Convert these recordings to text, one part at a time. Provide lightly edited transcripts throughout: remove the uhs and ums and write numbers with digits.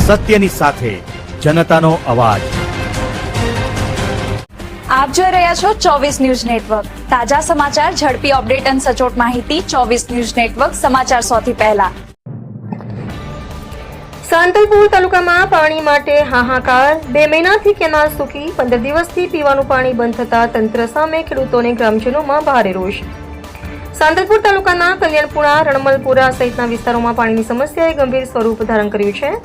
સત્યની સાથે જનતાનો અવાજ। આપ જોઈ રહ્યા છો 24 ન્યૂઝ નેટવર્ક। તાજા સમાચાર, ઝડપી અપડેટ અને સચોટ માહિતી 24 ન્યૂઝ નેટવર્ક સમાચાર સૌથી પહેલા। સાંતલપુર તાલુકામાં પાણી માટે હાહાકાર। 2 મહિનાથી કેનાલ સૂકી, 15 દિવસથી પીવાનું પાણી બંધ થતા તંત્ર સામે ખેડૂતોને ગ્રામજનોમાં ભારે રોષ। સાંતલપુર તાલુકાના કલ્યાણપુરા, રણમલપુરા સહિતના વિસ્તારોમાં પાણીની સમસ્યાએ ગંભીર સ્વરૂપ ધારણ કર્યું છે।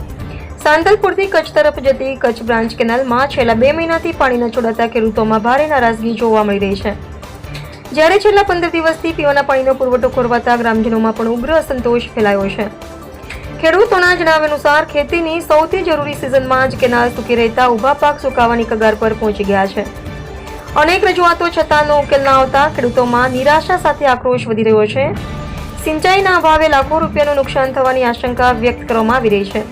સાંતલપુરથી કચ્છ તરફ જતી કચ્છ બ્રાન્ચ કેનાલમાં છેલ્લા 2 મહિનાથી પાણી ન છોડાતા ખેડૂતોમાં ભારે નારાજગી જોવા મળી રહી છે, જ્યારે છેલ્લા 15 દિવસથી પીવાના પાણીનો પુરવઠો ખોરવાતા ગ્રામજનોમાં પણ ઉગ્ર અસંતોષ ફેલાયો છે। ખેડૂતોના જણાવ્યા અનુસાર ખેતીની સૌથી જરૂરી સિઝનમાં જ કેનાલ સૂકી રહેતા ઊભા પાક સુકાવાની કગાર પર પહોંચી ગયા છે। અનેક રજૂઆતો છતાંનો ઉકેલ ન આવતા ખેડૂતોમાં નિરાશા સાથે આક્રોશ વધી રહ્યો છે। સિંચાઈના અભાવે લાખો રૂપિયાનું નુકસાન થવાની આશંકા વ્યક્ત કરવામાં આવી રહી છે।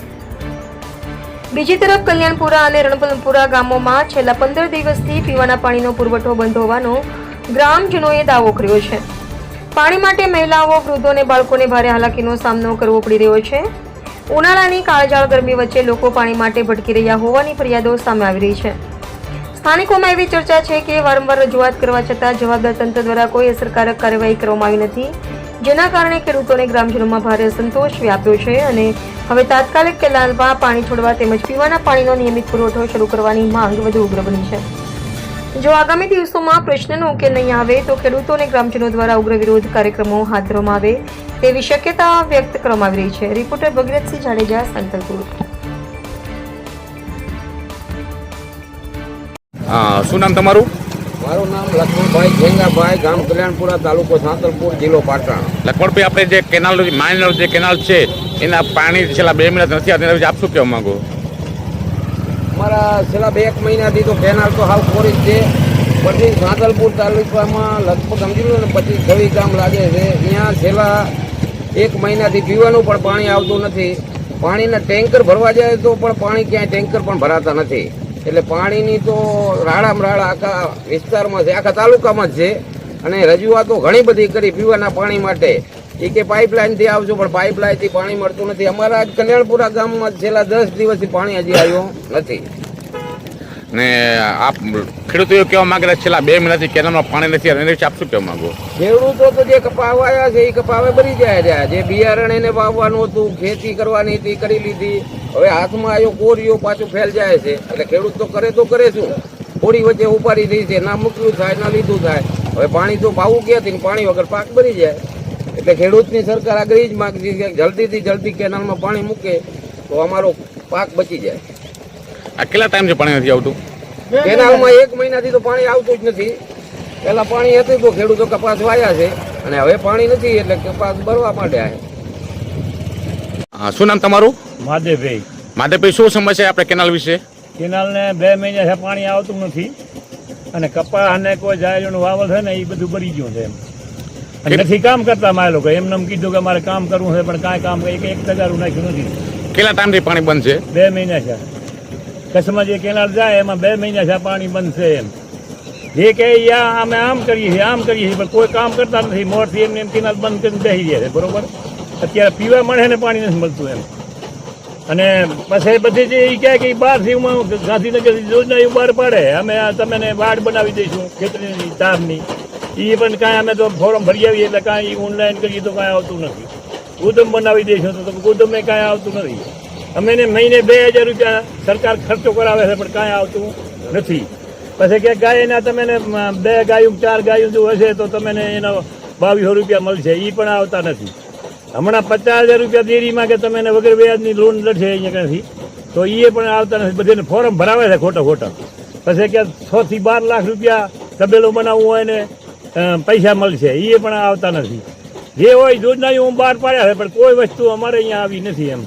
બીજી તરફ કલ્યાણપુરા અને રણપલપુરા ગામોમાં છેલ્લા 15 દિવસથી પીવાના પાણીનો પુરવઠો બંધ હોવાનો ગ્રામજનોએ દાવો કર્યો છે। પાણી માટે મહિલાઓ, વૃદ્ધો અને બાળકોને ભારે હાલાકીનો સામનો કરવો પડી રહ્યો છે। ઉનાળાની કાળઝાળ ગરમી વચ્ચે લોકો પાણી માટે ભટકી રહ્યા હોવાની ફરિયાદો સામે આવી રહી છે। સ્થાનિકોમાં એવી ચર્ચા છે કે વારંવાર રજૂઆત કરવા છતાં જવાબદાર તંત્ર દ્વારા કોઈ અસરકારક કાર્યવાહી કરવામાં આવી નથી, જેના કારણે ખેડૂતોને ગ્રામજનોમાં ભારે અસંતોષ વ્યાપ્યો છે અને હવે તાત્કાલિક કેનાલમાં પાણી છોડવા તેમજ પીવાના પાણીનો નિયમિત પુરવઠો શરૂ કરવાની માંગ વધુ ઉગ્ર બની છે। જો આગામી દિવસોમાં પ્રશ્નનો ઉકેલ નહીં આવે તો ખેડૂતો અને ગ્રામજનો દ્વારા ઉગ્ર વિરોધ કાર્યક્રમો હાથ ધરવામાં આવે તેવી શક્યતા વ્યક્ત કરવામાં આવી રહી છે। રિપોર્ટર ભગીરથસિંહ જાડેજા, સાંતલપુર। શું નામ તમારું? મારું નામ લક્ષ્મણભાઈ ખેંગાભાઈ, ગામ કલ્યાણપુરા, તાલુકો સાંતલપુર, જિલ્લો પાટણ। લખમણભાઈ, આપણે જે કેનાલ માઇનર જે કેનાલ છે એના પાણી છેલ્લા 2 મહિના નથી આવતા, એના વિશે આપ શું કહેવા માંગો? અમારા છેલ્લા 1 મહિનાથી તો કેનાલ તો હાવ કોરી જ છે। પછી સાંતલપુર તાલુકામાં લગભગ સમજી લો ને 25-26 ગામ લાગે છે, ત્યાં છેલ્લા 1 મહિનાથી પીવાનું પણ પાણી આવતું નથી। પાણીના ટેન્કર ભરવા જાય તો પણ પાણી ક્યાંય ટેન્કર પણ ભરાતા નથી। એટલે પાણીની તો રાડામાં રાડા આખા વિસ્તારમાં છે, આખા તાલુકામાં જ છે। અને રજૂઆતો ઘણી બધી કરી પીવાના પાણી માટે, એ કે પાઇપલાઇનથી આવજો, પણ પાઇપલાઇનથી પાણી મળતું નથી। અમારા કલ્યાણપુરા ગામમાં છેલ્લા 10 દિવસથી પાણી હજી આવ્યું નથી। ને આપ ખેડૂતો એવું કહેવા માંગે છેલ્લા 2 મહિનાથી કેનાલમાં પાણી નથી આવ્યું, એના વિશે આપ શું કહેવા માંગો? ખેડૂતો તો જે કપા વાયા છે એ કપા હવે ભરી જાય રહ્યા। જે બિયારણ એને વાવવાનું હતું, ખેતી કરવાની હતી, કરી લીધી। હવે હાથમાં આવ્યો કોરિયો પાછું ફેલ જાય છે, એટલે ખેડૂત તો કરે શું? થોડી વચ્ચે ઉપાડી દઈ છે, ના મૂકવું થાય ના લીધું થાય। હવે પાણી તો પાવું ક્યાંથી? પાણી વગર પાક ભરી જાય। એટલે ખેડૂતની સરકાર આગળ જ માગતી કે જલ્દીથી જલ્દી કેનાલમાં પાણી મૂકે તો અમારો પાક બચી જાય। આ કેટલા ટાઈમથી પાણી નથી આવતું? કેનાલમાં 1 મહિનાથી તો પાણી આવતું જ નથી। પહેલા પાણી હતું તો ખેડૂતો કપાસ વાયા છે, અને હવે પાણી નથી એટલે કપાસ ભરવા માંડ્યા છે। શું નામ તમારું? માધવભાઈ। માધવભાઈ, શું સમસ્યા આપણે કેનાલ વિશે? કેનાલને 2 મહિના પાણી આવતું નથી અને કપા અને કોઈ જાયનું વાવલ છે ને એ બધું ભરી ગયું છે એમ, અને નથી કામ કરતા મારે લોકો। એમને કીધું કે મારે કામ કરવું છે, પણ કાંઈ કામ એક તગારું નાખ્યું નથી। કેટલા ટાઈમથી પાણી બંધ છે? 2 મહિના છે। કચ્છમાં જે કેનાલ જાય એમાં 2 મહિના છે પાણી બંધ છે એમ। જે કે અમે આમ કરીએ છીએ પણ કોઈ કામ કરતા નથી। મોરથી એમને એમ કેનાલ બંધ કરીને બેસી રહ્યા છે, બરોબર। અત્યારે પીવા મળે ને પાણી નથી મળતું એમ। અને પછી બધી જે એ કહે કે બહારથી ગાંધીનગર યોજના એવું બહાર પાડે, અમે તમને વાડ બનાવી દઈશું ખેતરીની તારની, એ પણ કાંઈ અમે તો ફોર્મ ભરી આવીએ એટલે કાંઈ ઓનલાઈન કરીએ તો કાંઈ આવતું નથી। ગોદમ બનાવી દઈશું તો ગોદમે કાંઈ આવતું નથી। અમે મહિને 2000 રૂપિયા સરકાર ખર્ચો કરાવે છે, પણ કાંઈ આવતું નથી। પછી કે ગાયના તમે 2 ગાયું 4 ગાયું જો હશે તો તમને એના 2200 રૂપિયા મળશે, એ પણ આવતા નથી। હમણાં 50,000 રૂપિયા ડેરીમાં કે તમે વગર વ્યાજની લોન લડશે અહીંયા કંઈથી, તો એ પણ આવતા નથી। બધાને ફોર્મ ભરાવે છે ખોટા। પછી કે 6 થી 12 લાખ રૂપિયા તબેલો બનાવવું હોય ને પૈસા મળશે, એ પણ આવતા નથી। જે હોય યોજનાઓ બહાર પાડ્યા છે, પણ કોઈ વસ્તુ અમારે અહીંયા આવી નથી એમ।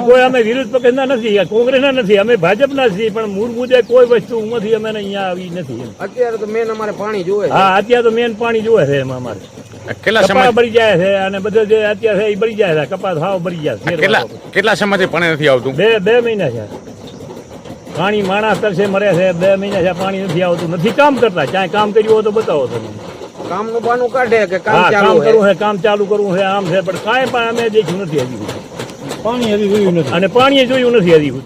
કોઈ અમે વિરોધ પક્ષના નથી, કોંગ્રેસના નથી, અમે ભાજપના છીએ, પણ મૂળ મુદ્દે કોઈ વસ્તુ નથી અમે અહીંયા આવી નથી એમ। અત્યારે તો મેન અમારે પાણી જોવે। હા, અત્યારે તો મેન પાણી જોવે છે એમ અમારે। કેટલા સમય કપાસ ભરી જાય છે અને બધું જે અત્યારે એ ભરી જાય છે, કપાસ હાવ ભરી જાય છે। કેટલા સમયથી પાણી નથી આવતું? 2 મહિના છે। પાણી માણસ તરસે મરે છે, 2 મહિના છે પાણી નથી આવતું। નથી કામ કરતા, ક્યાંય કામ કર્યું હોય તો બતાવો તમે। કામનું બાનું કાઢે કે કામ કરવું છે, કામ ચાલુ કરવું છે, આમ છે, પણ કાંઈ પણ અમે દેખ્યું નથી હજી। અને પાણી જોયું નથી હજી